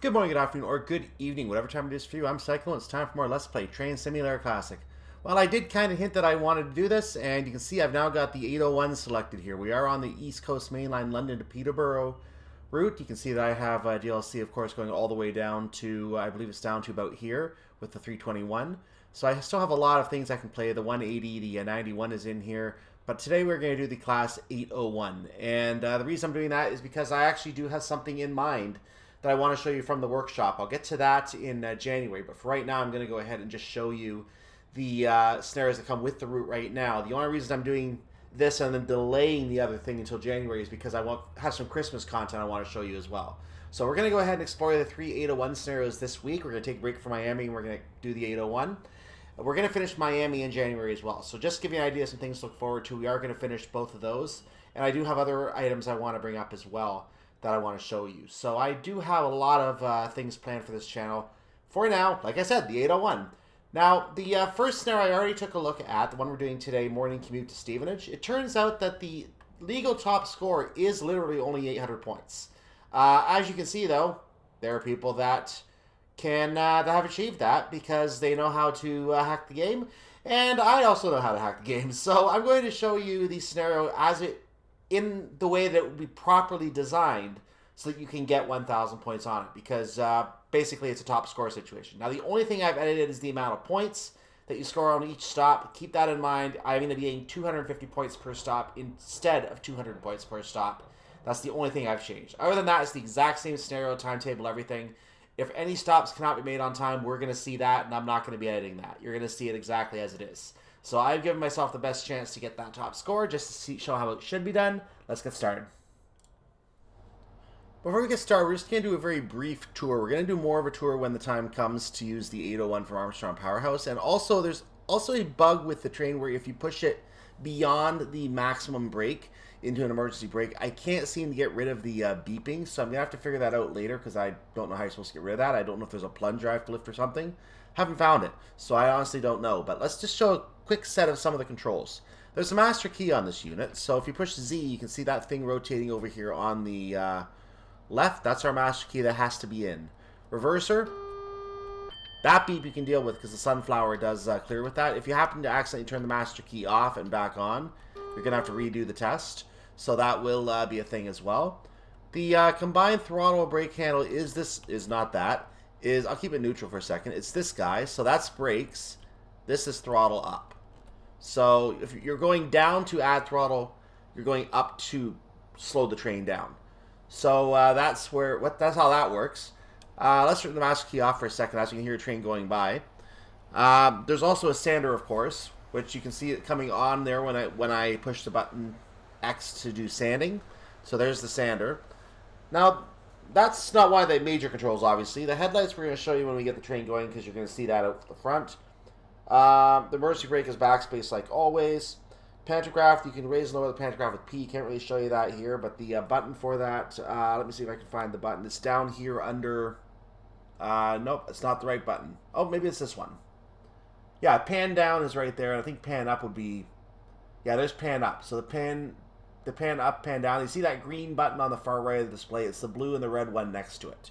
Good morning, good afternoon, or good evening, whatever time it is for you. I'm Cyclo, and it's time for more Let's Play Train Simulator Classic. Well, I did kind of hint that I wanted to do this, and you can see I've now got the 801 selected here. We are on the East Coast Main Line, London to Peterborough route. You can see that I have DLC, of course, going all the way down to, I believe it's down to about here with the 321. So I still have a lot of things I can play. The 180, the 91 is in here. But today we're going to do the Class 801. And the reason I'm doing that is because I actually do have something in mind that I want to show you from the workshop. I'll get to that in January, but for right now I'm going to go ahead and just show you the scenarios that come with the route right now. The only reason I'm doing this and then delaying the other thing until January is because I want have some Christmas content I want to show you as well. So we're going to go ahead and explore the 801 scenarios this week. We're going to take a break from Miami and we're going to do the 801. We're going to finish Miami in January as well. So just to give you an idea of some things to look forward to, we are going to finish both of those. And I do have other items I want to bring up as well that I want to show you. So I do have a lot of things planned for this channel. For now, like I said, the 801. Now, the first scenario I already took a look at, the one we're doing today, morning commute to Stevenage. It turns out that the legal top score is literally only 800 points. As you can see, though, there are people that that have achieved that because they know how to hack the game, and I also know how to hack the game. So I'm going to show you the scenario as it in the way that it would be properly designed so that you can get 1,000 points on it, because basically it's a top score situation. Now, the only thing I've edited is the amount of points that you score on each stop. Keep that in mind. I'm going to be getting 250 points per stop instead of 200 points per stop. That's the only thing I've changed. Other than that, it's the exact same scenario, timetable, everything. If any stops cannot be made on time, we're going to see that, and I'm not going to be editing that. You're going to see it exactly as it is. So I've given myself the best chance to get that top score just to show how it should be done. Let's get started. Before we get started, we're just going to do a very brief tour. We're going to do more of a tour when the time comes to use the 801 from Armstrong Powerhouse. And also, there's also a bug with the train where if you push it beyond the maximum brake into an emergency brake, I can't seem to get rid of the beeping. So I'm going to have to figure that out later because I don't know how you're supposed to get rid of that. I don't know if there's a plunge I have to lift or something. Haven't found it, so I honestly don't know. But let's just show a quick set of some of the controls. There's a master key on this unit, so if you push Z, you can see that thing rotating over here on the left. That's our master key that has to be in. Reverser, that beep you can deal with because the sunflower does clear with that. If you happen to accidentally turn the master key off and back on, you're going to have to redo the test, so that will be a thing as well. The combined throttle brake handle is not that. I'll keep it neutral for a second. It's this guy, so that's brakes. This is throttle up. So if you're going down to add throttle, you're going up to slow the train down. So that's how that works. Let's turn the master key off for a second as you can hear a train going by. There's also a sander, of course, which you can see it coming on there when I push the button X to do sanding. So there's the sander. Now, that's not one of the major controls, obviously. The headlights we're going to show you when we get the train going because you're going to see that out the front. The emergency brake is backspace like always. Pantograph, you can raise and lower the pantograph with P. Can't really show you that here, but the button for that, let me see if I can find the button. It's down here under, nope, it's not the right button. Oh, maybe it's this one. Yeah, pan down is right there, and I think pan up would be, yeah, there's pan up. So the pan up, pan down. You see that green button on the far right of the display? It's the blue and the red one next to it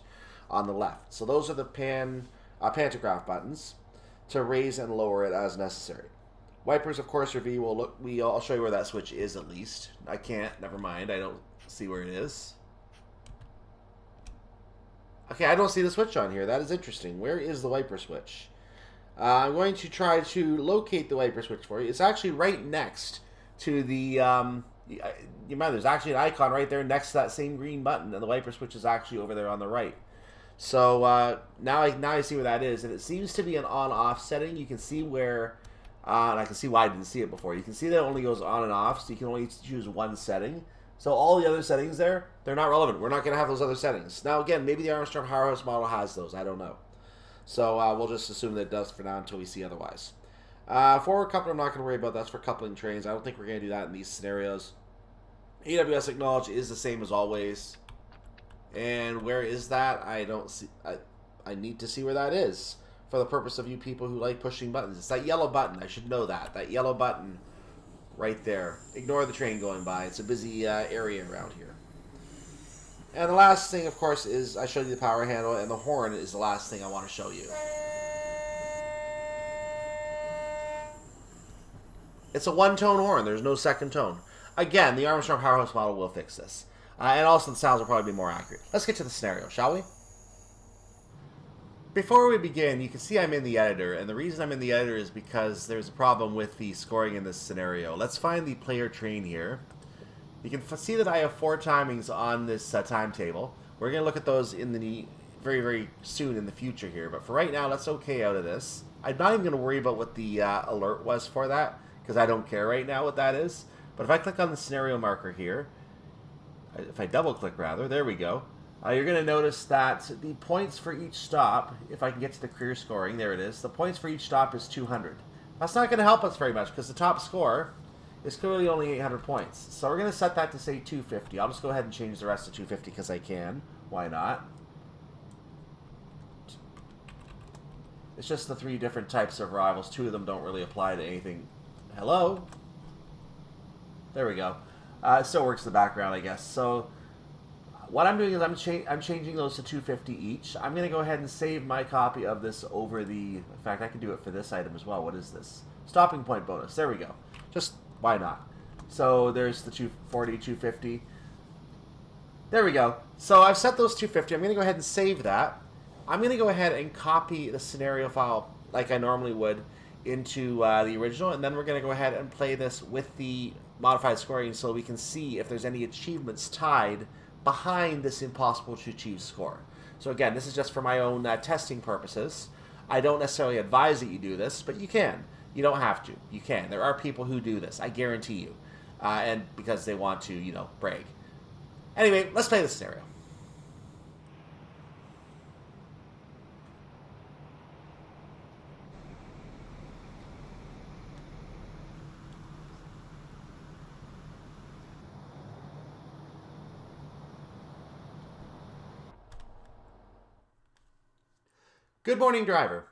on the left. So those are the pantograph buttons to raise and lower it as necessary. Wipers, of course, are V. I'll show you where that switch is at least. I can't. Never mind. I don't see where it is. Okay, I don't see the switch on here. That is interesting. Where is the wiper switch? I'm going to try to locate the wiper switch for you. It's actually right next to the there's actually an icon right there next to that same green button, and the wiper switch is actually over there on the right. So now I see where that is, and it seems to be an on-off setting. You can see where, and I can see why I didn't see it before. You can see that it only goes on and off, so you can only choose one setting. So all the other settings there, they're not relevant. We're not going to have those other settings. Now again, maybe the Armstrong Powerhouse model has those. I don't know. So we'll just assume that it does for now until we see otherwise. Forward coupler, I'm not going to worry about. That's for coupling trains. I don't think we're going to do that in these scenarios. AWS acknowledge is the same as always. And where is that? I don't see. I need to see where that is for the purpose of you people who like pushing buttons. It's that yellow button. I should know that. That yellow button right there. Ignore the train going by. It's a busy area around here. And the last thing, of course, is I showed you the power handle, and the horn is the last thing I want to show you. It's a one-tone horn. There's no second tone. Again, the Armstrong Powerhouse model will fix this. And also the sounds will probably be more accurate. Let's get to the scenario, shall we? Before we begin, you can see I'm in the editor, and the reason I'm in the editor is because there's a problem with the scoring in this scenario. Let's find the player train here. You can see that I have 4 timings on this timetable. We're going to look at those in the very, very soon in the future here, but for right now, let's OK out of this. I'm not even going to worry about what the alert was for that, because I don't care right now what that is. But if I click on the scenario marker here, if I double click rather, there we go. You're going to notice that the points for each stop, if I can get to the career scoring, there it is, the points for each stop is 200. That's not going to help us very much because the top score is clearly only 800 points. So we're going to set that to say 250. I'll just go ahead and change the rest to 250 because I can. Why not? It's just the 3 different types of rivals. 2 of them don't really apply to anything. Hello? There we go. It still works in the background, I guess. So what I'm doing is I'm changing those to 250 each. I'm going to go ahead and save my copy of this over the... In fact, I can do it for this item as well. What is this? Stopping point bonus. There we go. Just, why not? So there's the 240, 250. There we go. So I've set those 250. I'm going to go ahead and save that. I'm going to go ahead and copy the scenario file like I normally would into the original, and then we're going to go ahead and play this with the modified scoring so we can see if there's any achievements tied behind this impossible to achieve score. So again, this is just for my own testing purposes. I don't necessarily advise that you do this, but you can. You don't have to. You can. There are people who do this, I guarantee you. And because they want to, you know, brag. Anyway, let's play the scenario. Good morning, driver.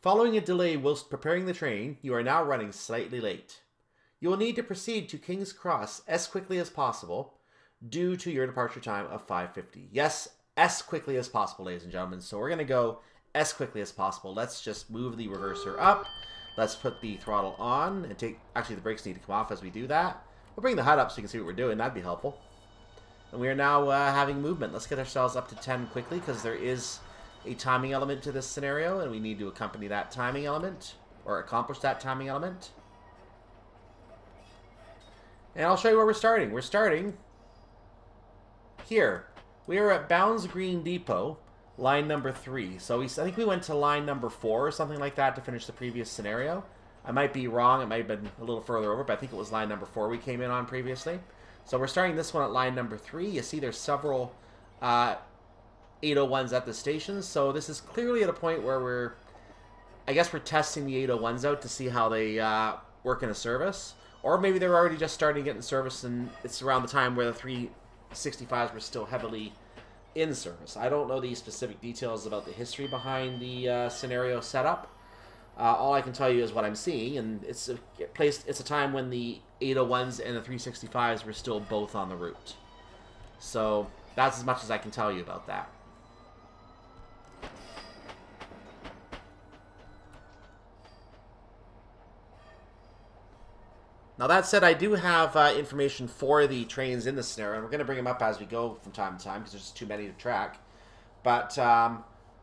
Following a delay whilst preparing the train, you are now running slightly late. You will need to proceed to King's Cross as quickly as possible due to your departure time of 5:50. Yes, as quickly as possible, ladies and gentlemen. So we're going to go as quickly as possible. Let's just move the reverser up. Let's put the throttle on and take... Actually, the brakes need to come off as we do that. We'll bring the HUD up so you can see what we're doing. That'd be helpful. And we are now having movement. Let's get ourselves up to 10 quickly because there is a timing element to this scenario, and we need to accompany that timing element, or accomplish that timing element. And I'll show you where we're starting. We're starting here. We are at Bounds Green Depot, line number 3. So I think we went to line number 4 or something like that to finish the previous scenario. I might be wrong. It might have been a little further over, but I think it was line number 4 we came in on previously. So we're starting this one at line number 3. You see there's several 801s at the station, so this is clearly at a point where I guess we're testing the 801s out to see how they work in a service, or maybe they're already just starting to get in service and it's around the time where the 365s were still heavily in service. I don't know the specific details about the history behind the scenario setup. All I can tell you is what I'm seeing, and it's a time when the 801s and the 365s were still both on the route. So that's as much as I can tell you about that. Now that said, I do have information for the trains in the scenario, and we're going to bring them up as we go from time to time because there's just too many to track. But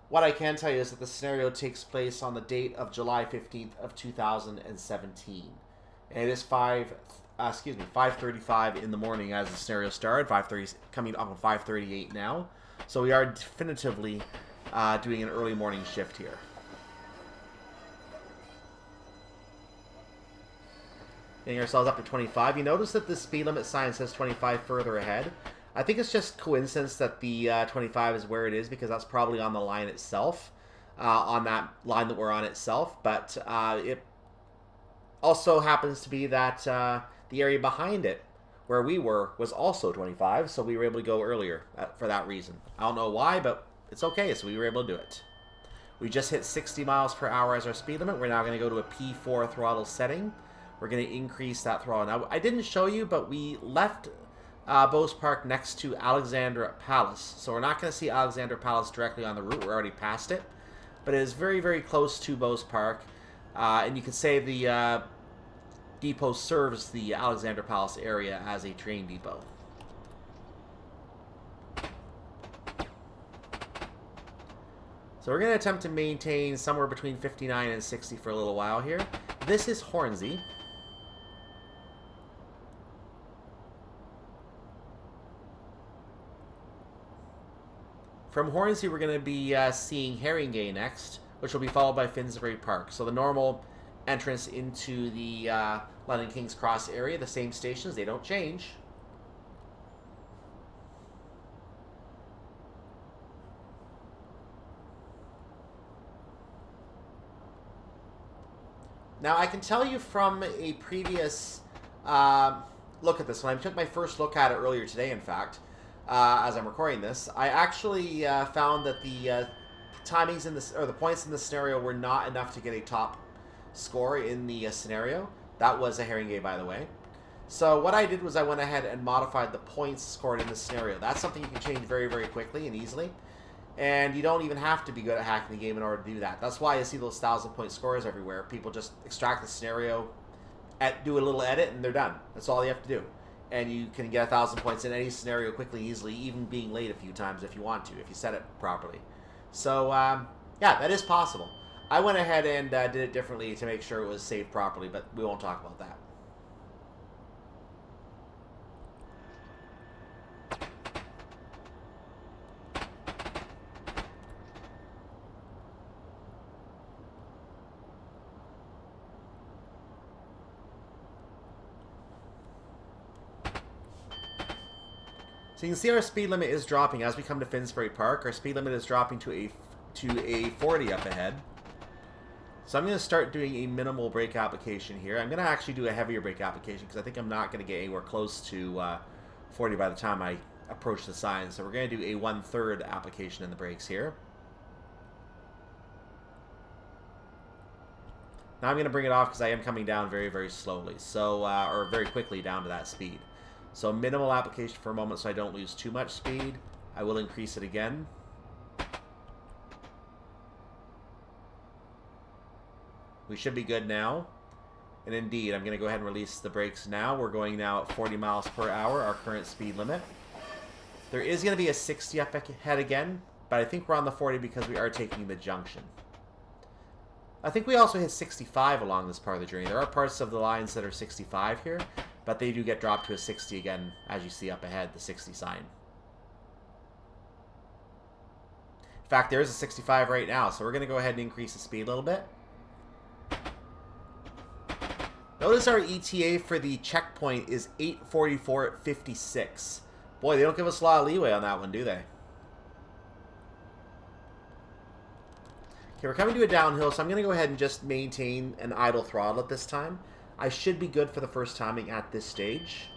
what I can tell you is that the scenario takes place on the date of July 15th of 2017. And it is 5:35 in the morning as the scenario started. 5:30 coming up on 5:38 now. So we are definitively doing an early morning shift here. Getting ourselves up to 25. You notice that the speed limit sign says 25 further ahead. I think it's just coincidence that the 25 is where it is because that's probably on the line itself, on that line that we're on itself. But it also happens to be that the area behind it, where we were, was also 25, so we were able to go earlier for that reason. I don't know why, but it's okay, so we were able to do it. We just hit 60 miles per hour as our speed limit. We're now going to go to a P4 throttle setting. We're going to increase that throttle. Now, I didn't show you, but we left Bowes Park next to Alexandra Palace. So we're not going to see Alexandra Palace directly on the route. We're already past it. But it is very, very close to Bowes Park. And you could say the depot serves the Alexandra Palace area as a train depot. So we're going to attempt to maintain somewhere between 59 and 60 for a little while here. This is Hornsey. From Hornsey, we're going to be seeing Haringey next, which will be followed by Finsbury Park. So the normal entrance into the London King's Cross area, the same stations, they don't change. Now, I can tell you from a previous look at this, when I took my first look at it earlier today, in fact, as I'm recording this, I actually found that the timings in this, or the points in this scenario were not enough to get a top score in the scenario. That was a Haringey, by the way. So what I did was I went ahead and modified the points scored in this scenario. That's something you can change very, very quickly and easily. And you don't even have to be good at hacking the game in order to do that. That's why you see those 1,000-point scores everywhere. People just extract the scenario, do a little edit, and they're done. That's all you have to do. And you can get 1,000 points in any scenario quickly, easily, even being late a few times if you want to, if you set it properly. So, yeah, that is possible. I went ahead and did it differently to make sure it was saved properly, but we won't talk about that. So you can see our speed limit is dropping as we come to Finsbury Park. Our speed limit is dropping to a 40 up ahead. So I'm going to start doing a minimal brake application here. I'm going to actually do a heavier brake application because I think I'm not going to get anywhere close to 40 by the time I approach the sign. So we're going to do a 1/3 application in the brakes here. Now I'm going to bring it off because I am coming down very, very slowly. So, or very quickly down to that speed. So minimal application for a moment so I don't lose too much speed. I will increase it again. We should be good now. And indeed, I'm going to go ahead and release the brakes now. We're going now at 40 miles per hour, our current speed limit. There is going to be a 60 up ahead again, but I think we're on the 40 because we are taking the junction. I think we also hit 65 along this part of the journey. There are parts of the lines that are 65 here, but they do get dropped to a 60 again, as you see up ahead, the 60 sign. In fact, there is a 65 right now, so we're going to go ahead and increase the speed a little bit. Notice our ETA for the checkpoint is 8:44 at 56. Boy, they don't give us a lot of leeway on that one, do they? Okay, we're coming to a downhill, so I'm going to go ahead and just maintain an idle throttle at this time. I should be good for the first timing at this stage.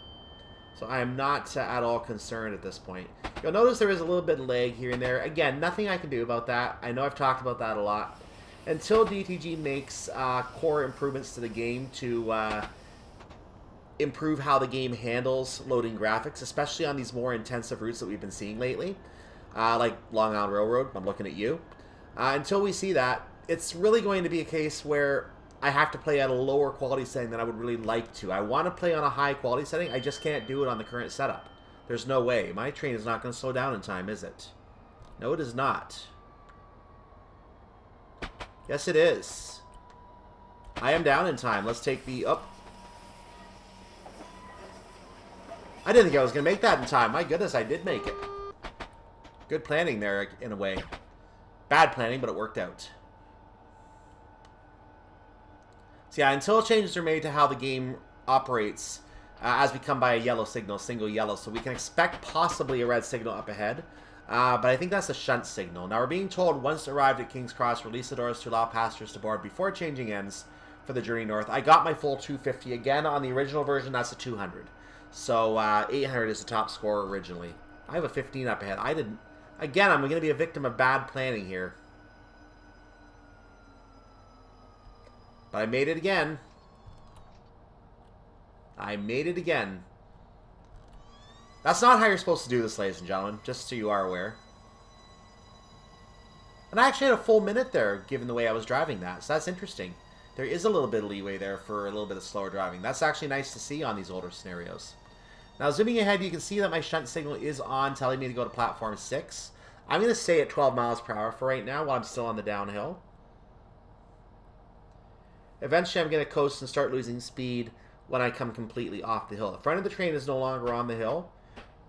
So I am not at all concerned at this point. You'll notice there is a little bit of lag here and there. Again, nothing I can do about that. I know I've talked about that a lot. Until DTG makes core improvements to the game to improve how the game handles loading graphics, especially on these more intensive routes that we've been seeing lately, like Long Island Railroad, I'm looking at you. Until we see that, it's really going to be a case where I have to play at a lower quality setting than I would really like to. I want to play on a high quality setting, I just can't do it on the current setup. There's no way. My train is not going to slow down in time, is it? No, it is not. Yes, it is. I am down in time. Let's take the... Oh. I didn't think I was going to make that in time. My goodness, I did make it. Good planning there, in a way. Bad planning, but it worked out. So yeah, until changes are made to how the game operates, as we come by a yellow signal, single yellow, so we can expect possibly a red signal up ahead. But I think that's a shunt signal. Now we're being told once arrived at King's Cross, release the doors to allow passengers to board before changing ends for the journey north. I got my full 250 again. On the original version, that's a 200. So 800 is the top score originally. I have a 15 up ahead. I didn't. Again, I'm going to be a victim of bad planning here. But I made it again. I made it again. That's not how you're supposed to do this, ladies and gentlemen, just so you are aware. And I actually had a full minute there, given the way I was driving that, so that's interesting. There is a little bit of leeway there for a little bit of slower driving. That's actually nice to see on these older scenarios. Now, zooming ahead, you can see that my shunt signal is on, telling me to go to platform 6. I'm going to stay at 12 miles per hour for right now while I'm still on the downhill. Eventually, I'm going to coast and start losing speed when I come completely off the hill. The front of the train is no longer on the hill.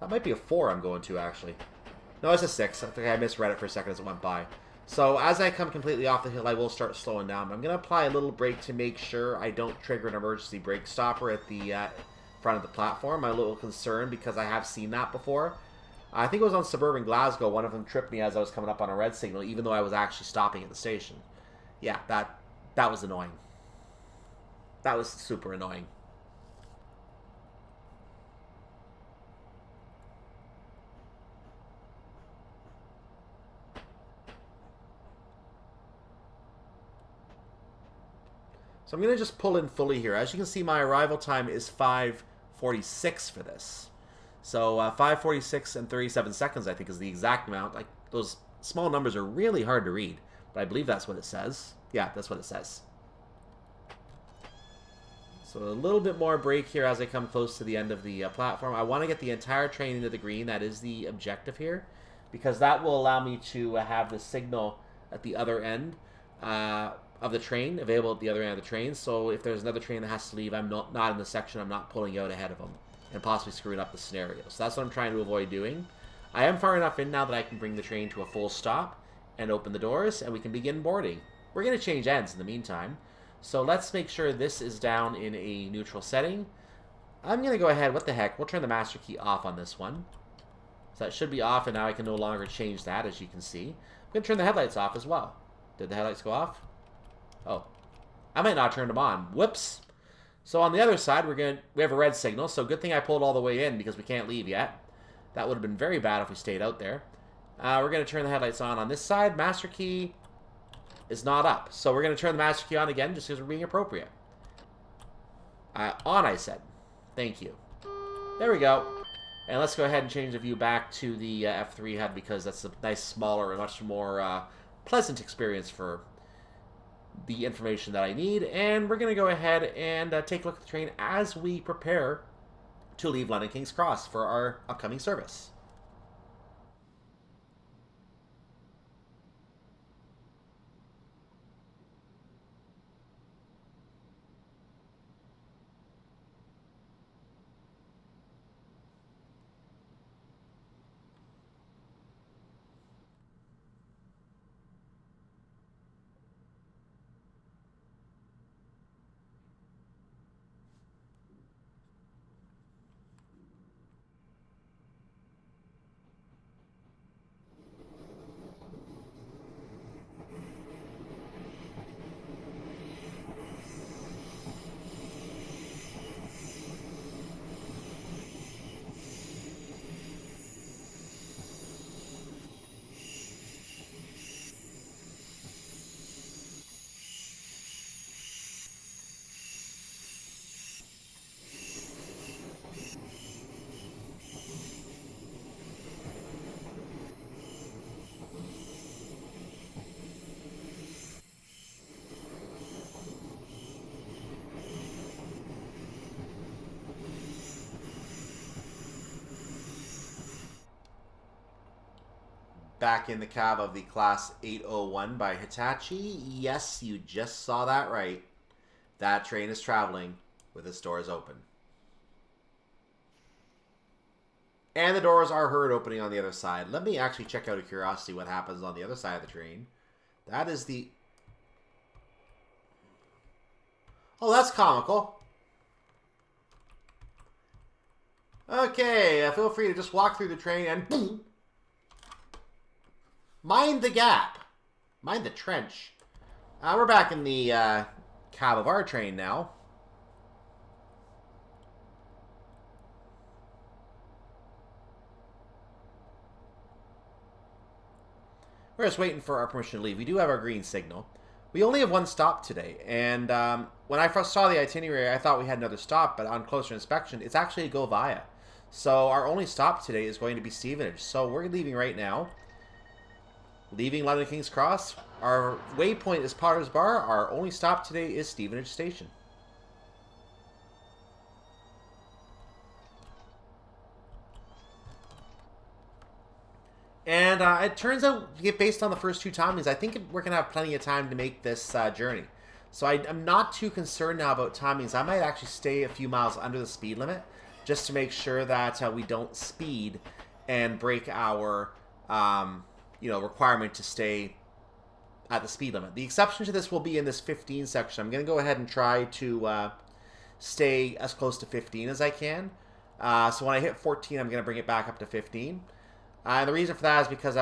That might be a 4 I'm going to, actually. No, it's a 6. I think I misread it for a second as it went by. So as I come completely off the hill, I will start slowing down. I'm going to apply a little brake to make sure I don't trigger an emergency brake stopper at the front of the platform. I'm a little concerned because I have seen that before. I think it was on Suburban Glasgow. One of them tripped me as I was coming up on a red signal, even though I was actually stopping at the station. Yeah, that was annoying. That was super annoying. So I'm going to just pull in fully here. As you can see, my arrival time is 5:46 for this. So 5:46 and 37 seconds, I think, is the exact amount. Like, those small numbers are really hard to read, but I believe that's what it says. Yeah, that's what it says. So a little bit more brake here as I come close to the end of the platform. I want to get the entire train into the green. That is the objective here, because that will allow me to have the signal at the other end of the train, available at the other end of the train. So if there's another train that has to leave, I'm not in the section, I'm not pulling out ahead of them and possibly screwing up the scenario. So that's what I'm trying to avoid doing. I am far enough in now that I can bring the train to a full stop and open the doors, and we can begin boarding. We're going to change ends in the meantime. So let's make sure this is down in a neutral setting. I'm going to go ahead, what the heck, we'll turn the master key off on this one. So that should be off, and now I can no longer change that, as you can see. I'm going to turn the headlights off as well. Did the headlights go off? Oh, I might not turn them on. Whoops. So on the other side, we have a red signal, so good thing I pulled all the way in because we can't leave yet. That would have been very bad if we stayed out there. We're going to turn the headlights on this side. Master key is not up. So we're going to turn the master key on again just because we're being appropriate. On, I said. Thank you. There we go. And let's go ahead and change the view back to the F3 HUD because that's a nice, smaller, and much more pleasant experience for the information that I need. And we're going to go ahead and take a look at the train as we prepare to leave London King's Cross for our upcoming service. Back in the cab of the Class 801 by Hitachi. Yes, you just saw that right. That train is traveling with its doors open. And the doors are heard opening on the other side. Let me actually check out of curiosity what happens on the other side of the train. That is the... Oh, that's comical. Okay, feel free to just walk through the train and... boom. Mind the gap. Mind the trench. We're back in the cab of our train now. We're just waiting for our permission to leave. We do have our green signal. We only have one stop today. And when I first saw the itinerary, I thought we had another stop. But on closer inspection, it's actually a go via. So our only stop today is going to be Stevenage. So we're leaving right now. Leaving London King's Cross. Our waypoint is Potter's Bar. Our only stop today is Stevenage Station. And it turns out, based on the first two timings, I think we're going to have plenty of time to make this journey. So I'm not too concerned now about timings. I might actually stay a few miles under the speed limit just to make sure that we don't speed and break our requirement to stay at the speed limit. The exception to this will be in this 15 section. I'm going to go ahead and try to stay as close to 15 as I can. So when I hit 14, I'm going to bring it back up to 15. And the reason for that is because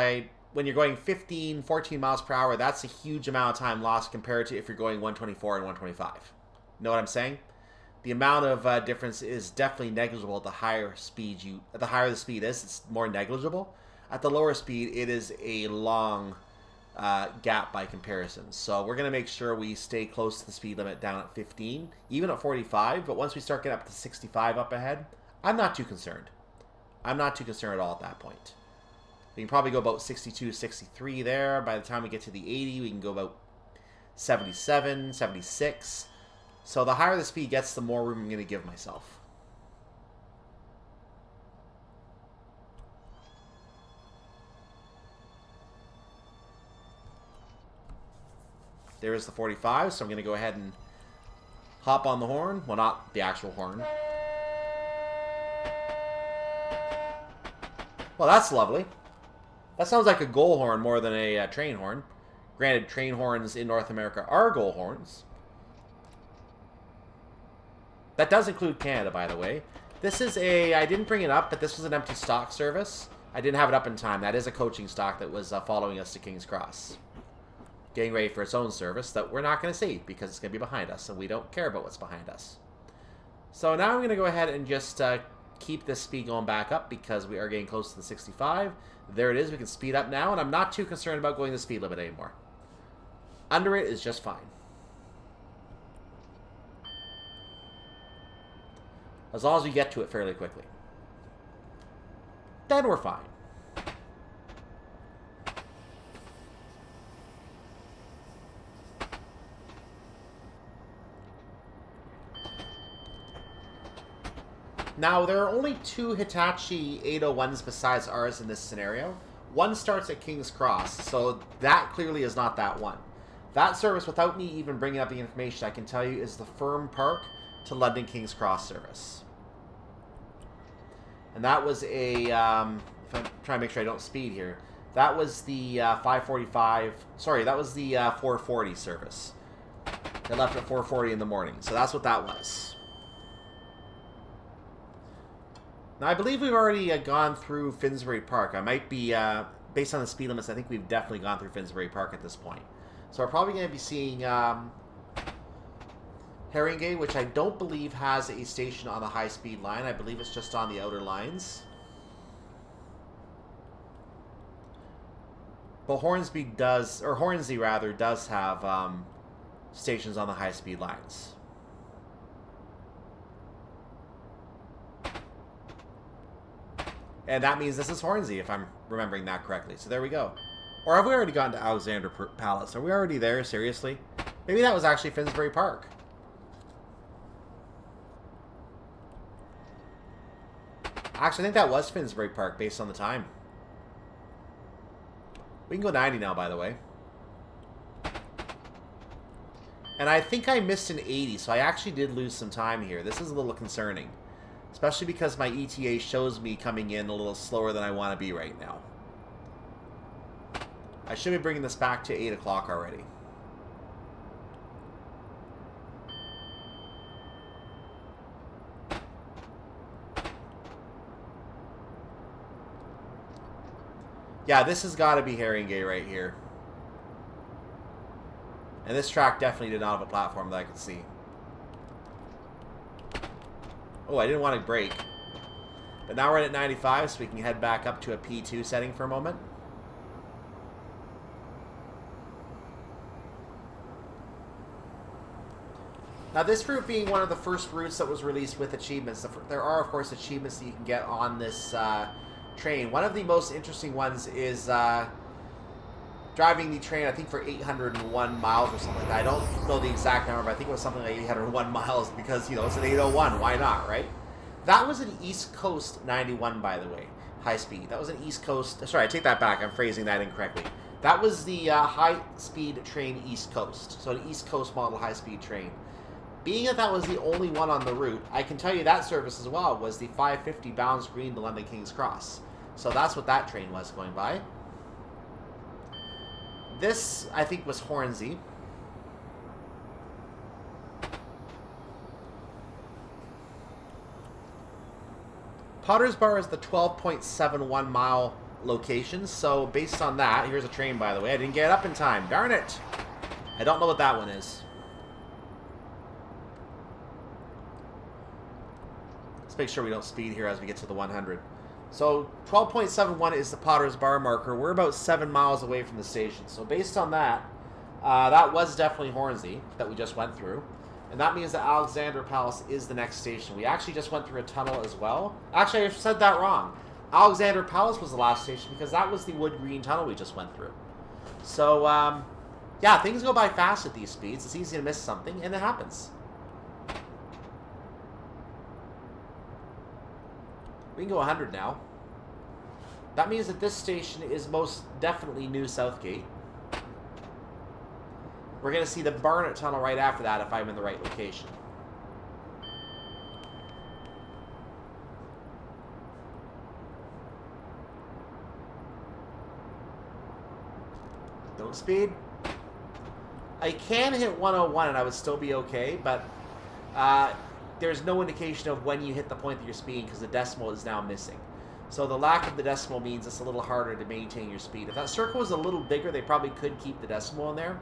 when you're going 15, 14 miles per hour, that's a huge amount of time lost compared to if you're going 124 and 125. Know what I'm saying? The amount of difference is definitely negligible at the higher speed the higher the speed is, it's more negligible. At the lower speed, it is a long gap by comparison. So we're going to make sure we stay close to the speed limit down at 15, even at 45. But once we start getting up to 65 up ahead, I'm not too concerned. I'm not too concerned at all at that point. We can probably go about 62, 63 there. By the time we get to the 80, we can go about 77, 76. So the higher the speed gets, the more room I'm going to give myself. There's the 45, so I'm going to go ahead and hop on the horn. Well, not the actual horn. Well, that's lovely. That sounds like a goal horn more than a train horn. Granted, train horns in North America are goal horns. That does include Canada, by the way. This is I didn't bring it up, but this was an empty stock service. I didn't have it up in time. That is a coaching stock that was following us to King's Cross. Getting ready for its own service that we're not going to see because it's going to be behind us, and we don't care about what's behind us. So now I'm going to go ahead and just keep this speed going back up because we are getting close to the 65. There it is. We can speed up now, and I'm not too concerned about going the speed limit anymore. Under it is just fine. As long as we get to it fairly quickly. Then we're fine. Now, there are only two Hitachi 801s besides ours in this scenario. One starts at King's Cross, so that clearly is not that one. That service, without me even bringing up the information, I can tell you is the Firm Park to London King's Cross service. And that was a, if I'm trying to make sure I don't speed here, that was the 545, sorry, that was the 440 service. They left at 4:40 in the morning, so that's what that was. Now, I believe we've already gone through Finsbury Park. I might be, based on the speed limits, I think we've definitely gone through Finsbury Park at this point. So we're probably going to be seeing Haringey, which I don't believe has a station on the high-speed line. I believe it's just on the outer lines. But Hornsey rather, does have stations on the high-speed lines. And that means this is Hornsey, if I'm remembering that correctly. So there we go. Or have we already gotten to Alexander Palace? Are we already there? Seriously? Maybe that was actually Finsbury Park. Actually, I think that was Finsbury Park, based on the time. We can go 90 now, by the way. And I think I missed an 80, so I actually did lose some time here. This is a little concerning. Especially because my ETA shows me coming in a little slower than I want to be right now. I should be bringing this back to 8 o'clock already. Yeah, this has got to be Haringey right here. And this track definitely did not have a platform that I could see. Oh, I didn't want to brake. But now we're at 95, so we can head back up to a P2 setting for a moment. Now, this route being one of the first routes that was released with achievements, there are, of course, achievements that you can get on this train. One of the most interesting ones is driving the train, I think, for 801 miles or something like that. I don't know the exact number, but I think it was something like 801 miles because, you know, it's an 801. Why not, right? That was an East Coast 91, by the way, high speed. That was an East Coast... Sorry, I take that back. I'm phrasing that incorrectly. That was the high-speed train East Coast. So an East Coast model high-speed train. Being that was the only one on the route, I can tell you that service as well was the 550 Bounds Green to London King's Cross. So that's what that train was going by. This, I think, was Hornsey. Potter's Bar is the 12.71 mile location, so based on that, here's a train, by the way. I didn't get it up in time. Darn it! I don't know what that one is. Let's make sure we don't speed here as we get to the 100. So 12.71 is the Potter's Bar marker. We're about 7 miles away from the station. So based on that, that was definitely Hornsey that we just went through. And that means that Alexandra Palace is the next station. We actually just went through a tunnel as well. Actually, I said that wrong. Alexandra Palace was the last station because that was the Wood Green tunnel we just went through. So, yeah, things go by fast at these speeds. It's easy to miss something, and it happens. We can go 100 now. That means that this station is most definitely New Southgate. We're going to see the Barnet Tunnel right after that if I'm in the right location. Don't speed. I can hit 101 and I would still be okay, but there's no indication of when you hit the point that you're speeding because the decimal is now missing. So the lack of the decimal means it's a little harder to maintain your speed. If that circle was a little bigger, they probably could keep the decimal in there.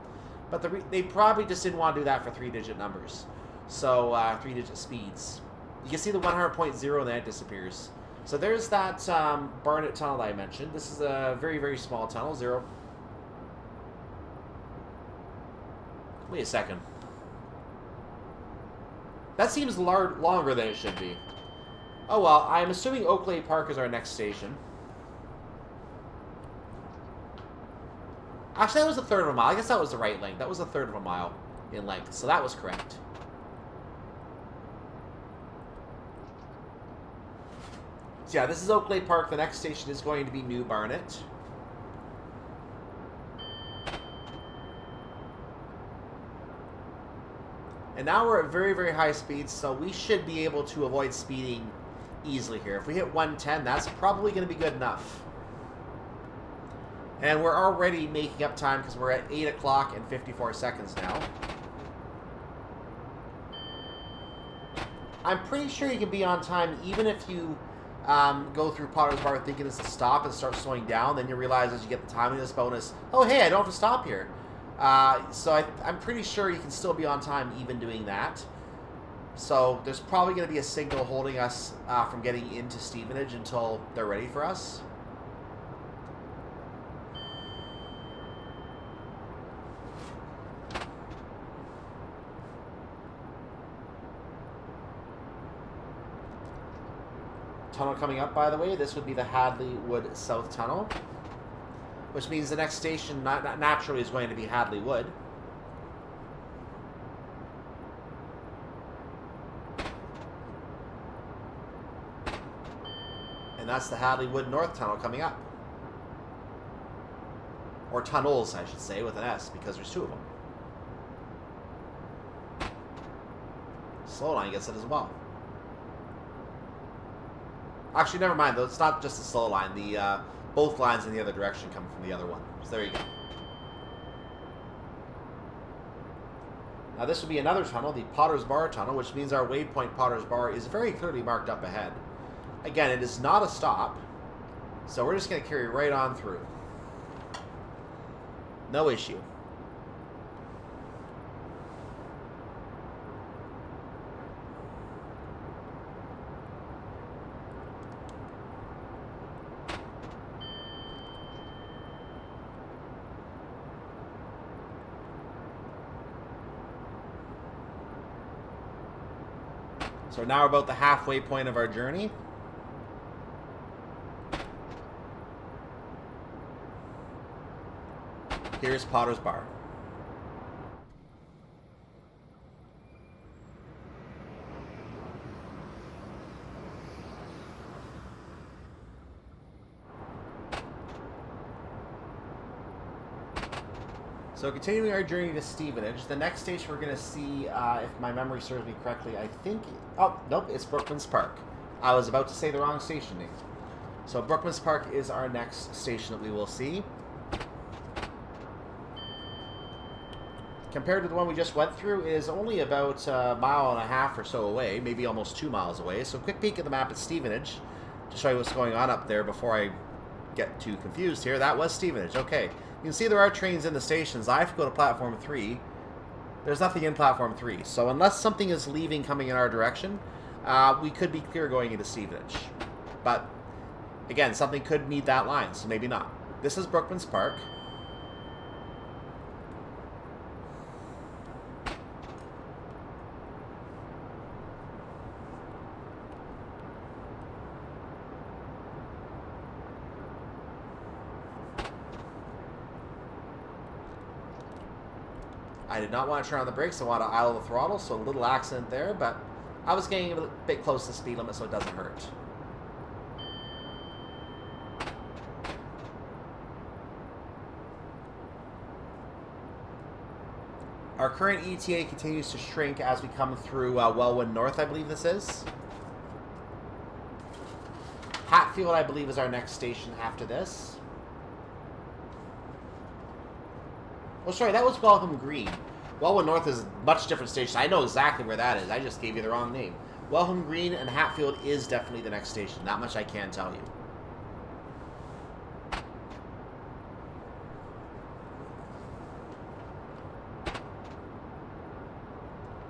But they probably just didn't want to do that for 3-digit numbers. So 3-digit speeds. You can see the 100.0 and then it disappears. So there's that Barnet Tunnel that I mentioned. This is a very, very small tunnel. 0. Wait a second. That seems longer than it should be. Oh well, I'm assuming Oakley Park is our next station. Actually, that was a third of a mile. I guess that was the right length. That was a third of a mile in length, so that was correct. So yeah, this is Oakley Park. The next station is going to be New Barnet. And now we're at very, very high speeds, so we should be able to avoid speeding easily here. If we hit 110, that's probably going to be good enough. And we're already making up time because we're at 8 o'clock and 54 seconds now. I'm pretty sure you can be on time even if you go through Potter's Bar thinking it's a stop and start slowing down. Then you realize as you get the timeliness bonus, oh hey, I don't have to stop here. So I'm pretty sure you can still be on time even doing that. So there's probably going to be a signal holding us from getting into Stevenage until they're ready for us. Tunnel coming up, by the way. This would be the Hadley Wood South Tunnel, which means the next station naturally is going to be Hadley Wood. And that's the Hadley Wood North Tunnel coming up. Or tunnels, I should say, with an S, because there's 2 of them. Slow line gets it as well. Actually, never mind, though. It's not just the slow line. The both lines in the other direction come from the other one. So there you go. Now this would be another tunnel, the Potter's Bar Tunnel, which means our waypoint Potter's Bar is very clearly marked up ahead. Again, it is not a stop, so we're just going to carry right on through. No issue. So now we're about the halfway point of our journey. Here's Potter's Bar. So continuing our journey to Stevenage, the next station we're going to see, if my memory serves me correctly, I think... Oh, nope, it's Brookman's Park. I was about to say the wrong station name. So Brookman's Park is our next station that we will see. Compared to the one we just went through, it is only about a mile and a half or so away, maybe almost 2 miles away. So quick peek at the map at Stevenage, to show you what's going on up there before I get too confused here. That was Stevenage, okay. You can see there are trains in the stations. I have to go to platform 3. There's nothing in platform 3. So unless something is leaving coming in our direction, we could be clear going into Stevenage. But, again, something could need that line, so maybe not. This is Brookman's Park. I did not want to turn on the brakes. I want to idle the throttle, so a little accident there, but I was getting a bit close to the speed limit, so it doesn't hurt. Our current ETA continues to shrink as we come through Welwyn North, I believe this is. Hatfield, I believe, is our next station after this. Oh, sorry, that was Welham Green. Welwyn North is a much different station. I know exactly where that is. I just gave you the wrong name. Welham Green and Hatfield is definitely the next station. That much I can tell you.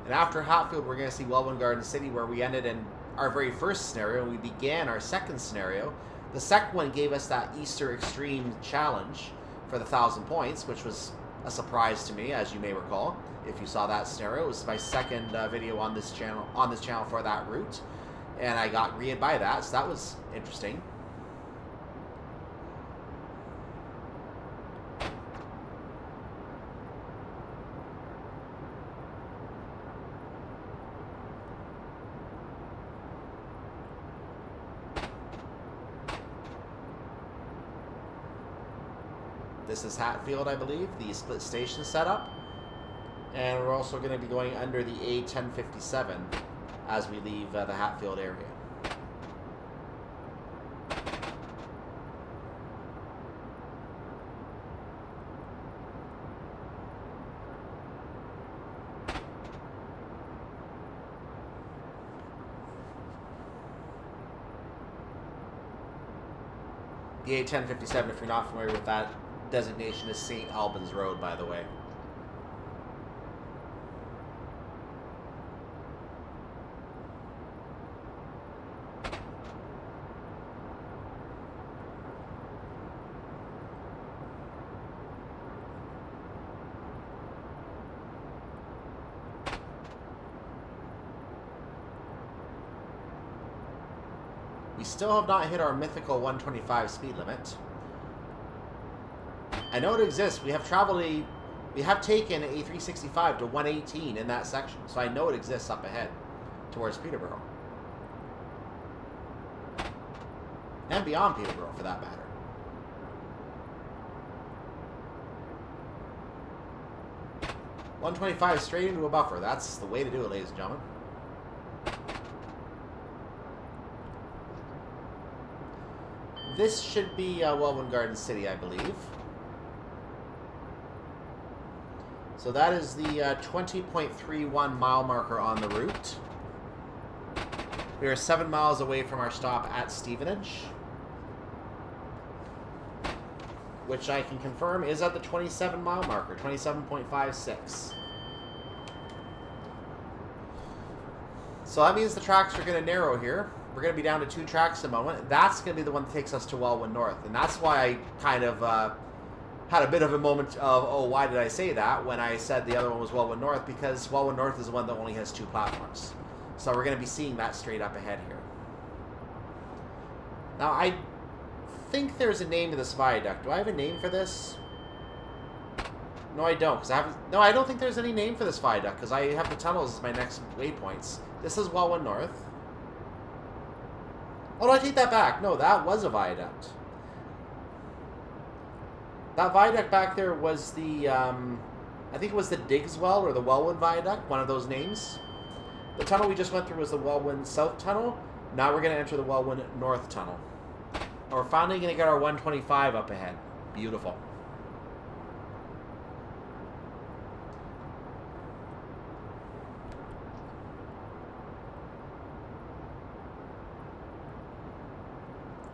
And after Hatfield, we're going to see Welwyn Garden City, where we ended in our very first scenario, and we began our second scenario. The second one gave us that Easter Extreme Challenge for the 1,000 points, which was a surprise to me, as you may recall. If you saw that scenario, it was my second video on this channel for that route, and I got greeted by that, so that was interesting. This is Hatfield, I believe, the split station setup. And we're also going to be going under the A1057 as we leave the Hatfield area. The A1057, if you're not familiar with that designation, is St. Albans Road, by the way. We still have not hit our mythical 125 speed limit. I know it exists. We have taken a 365 to 118 in that section, so I know it exists up ahead towards Peterborough. And beyond Peterborough, for that matter. .125 straight into a buffer. That's the way to do it, ladies and gentlemen. This should be Welwyn Garden City, I believe. So that is the 20.31 mile marker on the route. We are 7 miles away from our stop at Stevenage, which I can confirm is at the 27 mile marker, 27.56. So that means the tracks are going to narrow here. We're going to be down to 2 tracks at the moment. That's going to be the one that takes us to Welwyn North. And that's why I kind of had a bit of a moment of, oh, why did I say that when I said the other one was Welwyn North? Because Welwyn North is the one that only has 2 platforms. So we're going to be seeing that straight up ahead here. Now, I think there's a name to this viaduct. Do I have a name for this? No, I don't. No, I don't think there's any name for this viaduct, because I have the tunnels as my next waypoints. This is Walwyn North. Oh, no, I take that back. No, that was a viaduct. That viaduct back there was the, I think it was the Digswell or the Walwyn Viaduct, one of those names. The tunnel we just went through was the Walwyn South Tunnel. Now we're going to enter the Walwyn North Tunnel. And we're finally going to get our 125 up ahead. Beautiful.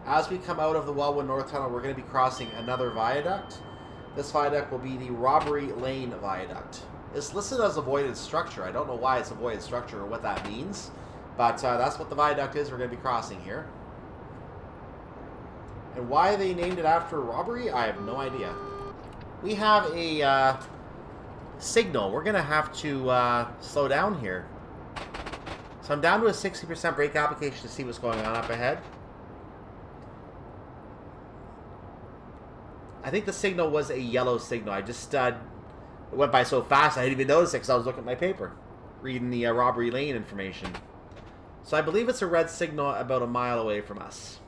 As we come out of the Walwyn North Tunnel, we're going to be crossing another viaduct. This viaduct will be the Robbery Lane Viaduct. It's listed as a voided structure. I don't know why it's a voided structure or what that means, but that's what the viaduct is we're going to be crossing here. And why they named it after robbery, I have no idea. We have a signal. We're going to have to slow down here. So I'm down to a 60% brake application to see what's going on up ahead. I think the signal was a yellow signal. I just it went by so fast I didn't even notice it because I was looking at my paper, reading the Robbery Lane information. So I believe it's a red signal about a mile away from us.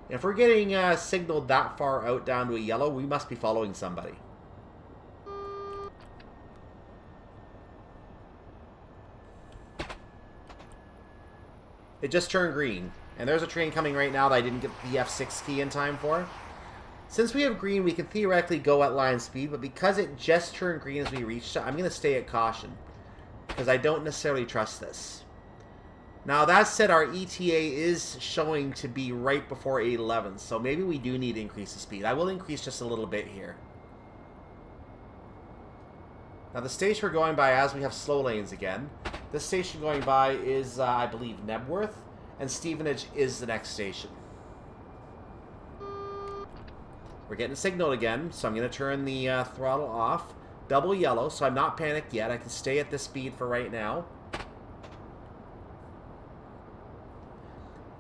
If we're getting signaled that far out down to a yellow, we must be following somebody. It just turned green. And there's a train coming right now that I didn't get the F6 key in time for. Since we have green, we can theoretically go at line speed, but because it just turned green as we reached it, I'm going to stay at caution. Because I don't necessarily trust this. Now, that said, our ETA is showing to be right before 811, so maybe we do need to increase the speed. I will increase just a little bit here. Now, the station we're going by, as we have slow lanes again, this station going by is, I believe, Nebworth. And Stevenage is the next station. We're getting signaled again, so I'm going to turn the throttle off. Double yellow, so I'm not panicked yet. I can stay at this speed for right now.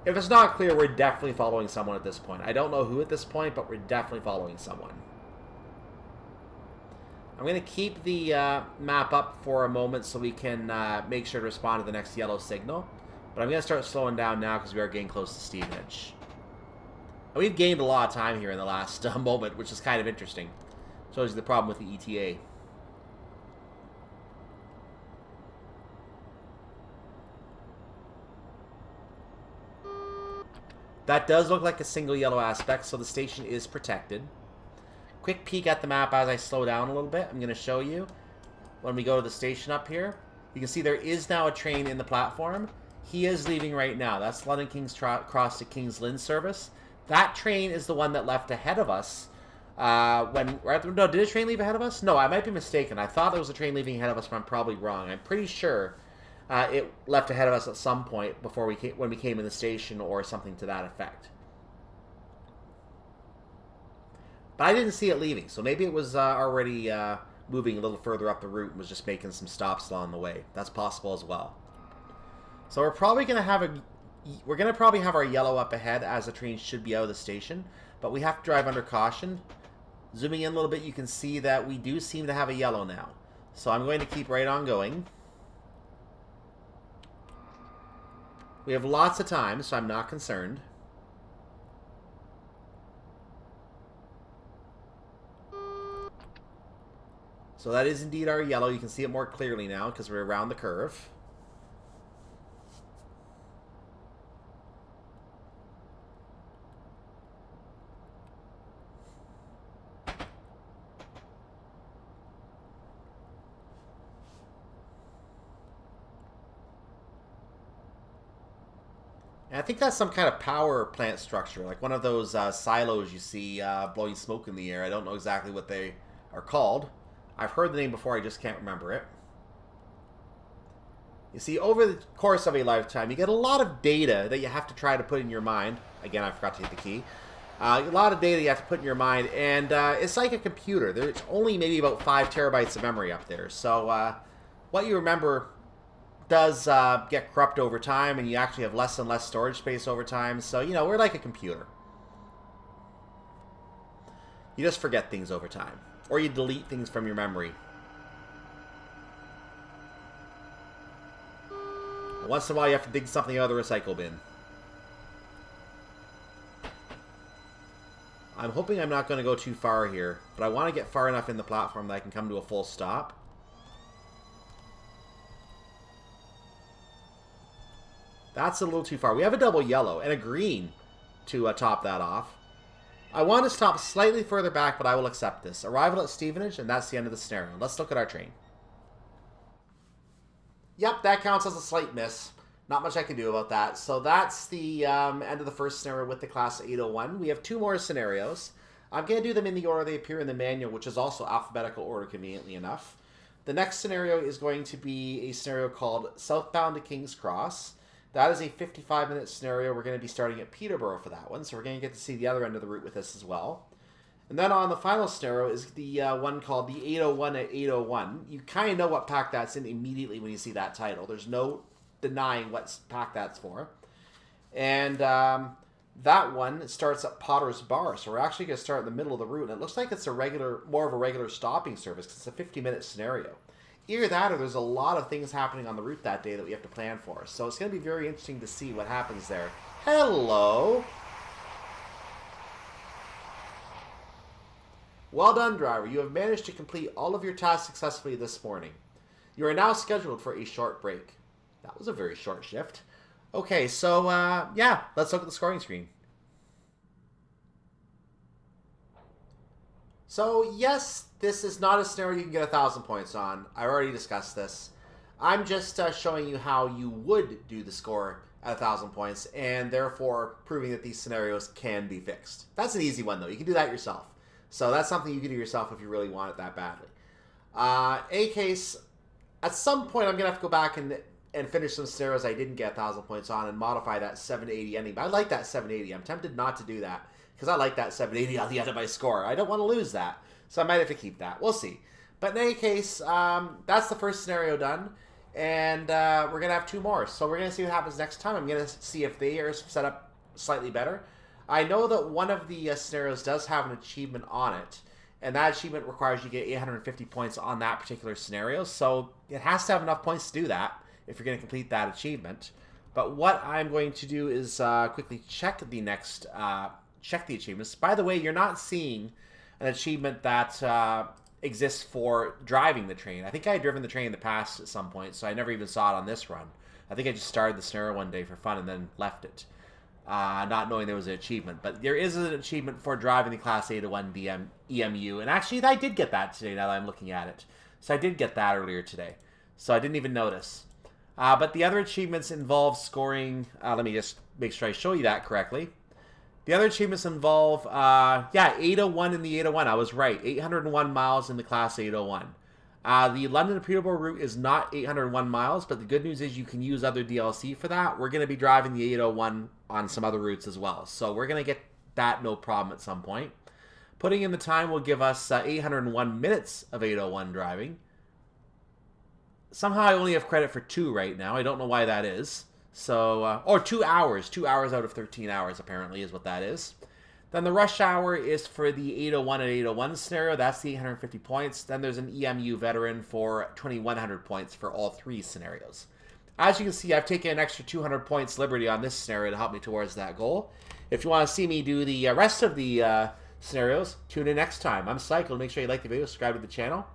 If it's not clear, we're definitely following someone at this point. I don't know who at this point, but we're definitely following someone. I'm going to keep the map up for a moment so we can make sure to respond to the next yellow signal. But I'm going to start slowing down now because we are getting close to Stevenage. And we've gained a lot of time here in the last moment, which is kind of interesting. Shows you the problem with the ETA. That does look like a single yellow aspect, so the station is protected. Quick peek at the map as I slow down a little bit. I'm going to show you when we go to the station up here. You can see there is now a train in the platform. He is leaving right now. That's London King's Cross to King's Lynn service. That train is the one that left ahead of us. No, did a train leave ahead of us? No, I might be mistaken. I thought there was a train leaving ahead of us, but I'm probably wrong. I'm pretty sure it left ahead of us at some point before when we came in the station or something to that effect. But I didn't see it leaving, so maybe it was already moving a little further up the route and was just making some stops along the way. That's possible as well. So we're probably going to have our yellow up ahead as the train should be out of the station, but we have to drive under caution. Zooming in a little bit, you can see that we do seem to have a yellow now. So I'm going to keep right on going. We have lots of time, so I'm not concerned. So that is indeed our yellow. You can see it more clearly now because we're around the curve. And I think that's some kind of power plant structure, like one of those silos you see blowing smoke in the air. I don't know exactly what they are called. I've heard the name before, I just can't remember it. You see, over the course of a lifetime, you get a lot of data that you have to try to put in your mind. Again, I forgot to hit the key. A lot of data you have to put in your mind, and it's like a computer. There's only maybe about 5 terabytes of memory up there. So what you remember does get corrupt over time, and you actually have less and less storage space over time. So, you know, we're like a computer. You just forget things over time. Or you delete things from your memory. Once in a while, you have to dig something out of the recycle bin. I'm hoping I'm not going to go too far here, but I want to get far enough in the platform that I can come to a full stop. That's a little too far. We have a double yellow and a green to top that off. I want to stop slightly further back, but I will accept this. Arrival at Stevenage, and that's the end of the scenario. Let's look at our train. Yep, that counts as a slight miss. Not much I can do about that. So that's the end of the first scenario with the Class 801. We have two more scenarios. I'm going to do them in the order they appear in the manual, which is also alphabetical order, conveniently enough. The next scenario is going to be a scenario called Southbound to King's Cross. That is a 55-minute scenario. We're going to be starting at Peterborough for that one, so we're going to get to see the other end of the route with this as well. And then on the final scenario is the one called the 801 at 801. You kind of know what pack that's in immediately when you see that title. There's no denying what pack that's for. And that one starts at Potter's Bar. So we're actually going to start in the middle of the route. And it looks like it's more of a regular stopping service because it's a 50-minute scenario. Either that or there's a lot of things happening on the route that day that we have to plan for. So it's going to be very interesting to see what happens there. Hello! Well done, driver. You have managed to complete all of your tasks successfully this morning. You are now scheduled for a short break. That was a very short shift. Okay, so, yeah, let's look at the scoring screen. So, yes, this is not a scenario you can get 1,000 points on. I already discussed this. I'm just showing you how you would do the score at 1,000 points, and therefore proving that these scenarios can be fixed. That's an easy one, though. You can do that yourself. So that's something you can do yourself if you really want it that badly. A case, at some point I'm going to have to go back and finish some scenarios I didn't get 1,000 points on and modify that 780 ending. But I like that 780. I'm tempted not to do that because I like that 780 on the end of my score. I don't want to lose that. So I might have to keep that. We'll see. But in any case, that's the first scenario done. And we're going to have two more. So we're going to see what happens next time. I'm going to see if they are set up slightly better. I know that one of the scenarios does have an achievement on it, and that achievement requires you to get 850 points on that particular scenario, so it has to have enough points to do that if you're going to complete that achievement. But what I'm going to do is quickly check the next, check the achievements. By the way, you're not seeing an achievement that exists for driving the train. I think I had driven the train in the past at some point, so I never even saw it on this run. I think I just started the scenario one day for fun and then left it. Not knowing there was an achievement. But there is an achievement for driving the Class 801 EMU. And actually, I did get that today now that I'm looking at it. So I did get that earlier today. So I didn't even notice. But the other achievements involve scoring... let me just make sure I show you that correctly. The other achievements involve... 801 in the 801. I was right. 801 miles in the Class 801. The London to Peterborough route is not 801 miles, but the good news is you can use other DLC for that. We're going to be driving the 801 on some other routes as well, so we're going to get that no problem at some point. Putting in the time will give us 801 minutes of 801 driving. Somehow I only have credit for 2 right now. I don't know why that is. So, or 2 hours. 2 hours out of 13 hours apparently is what that is. Then the rush hour is for the 801 and 801 scenario. That's the 850 points. Then there's an EMU veteran for 2,100 points for all 3 scenarios. As you can see, I've taken an extra 200 points liberty on this scenario to help me towards that goal. If you want to see me do the rest of the scenarios, tune in next time. I'm Cycle. Make sure you like the video, subscribe to the channel.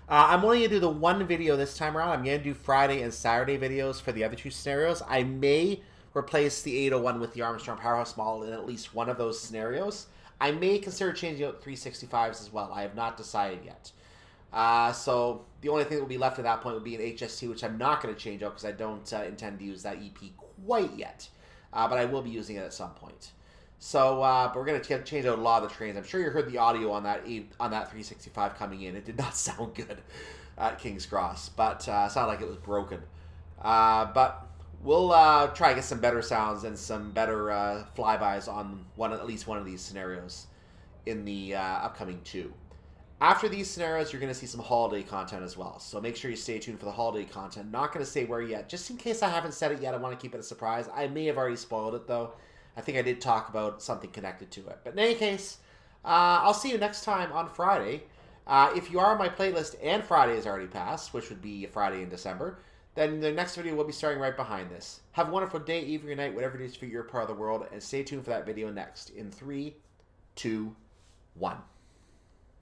I'm only going to do the one video this time around. I'm going to do Friday and Saturday videos for the other 2 scenarios. I may replace the 801 with the Armstrong Powerhouse model in at least one of those scenarios. I may consider changing out 365s as well. I have not decided yet. So the only thing that will be left at that point would be an HST, which I'm not going to change out because I don't intend to use that EP quite yet. But I will be using it at some point. So, but we're going to change out a lot of the trains. I'm sure you heard the audio on that 365 coming in. It did not sound good at King's Cross, but sounded like it was broken. But we'll try to get some better sounds and some better flybys on at least one of these scenarios in the upcoming 2. After these scenarios, you're going to see some holiday content as well. So make sure you stay tuned for the holiday content. Not going to say where yet. Just in case I haven't said it yet, I want to keep it a surprise. I may have already spoiled it, though. I think I did talk about something connected to it. But in any case, I'll see you next time on Friday. If you are on my playlist and Friday has already passed, which would be a Friday in December, then the next video will be starting right behind this. Have a wonderful day, evening, or night, whatever it is for your part of the world, and stay tuned for that video next in 3, 2, 1.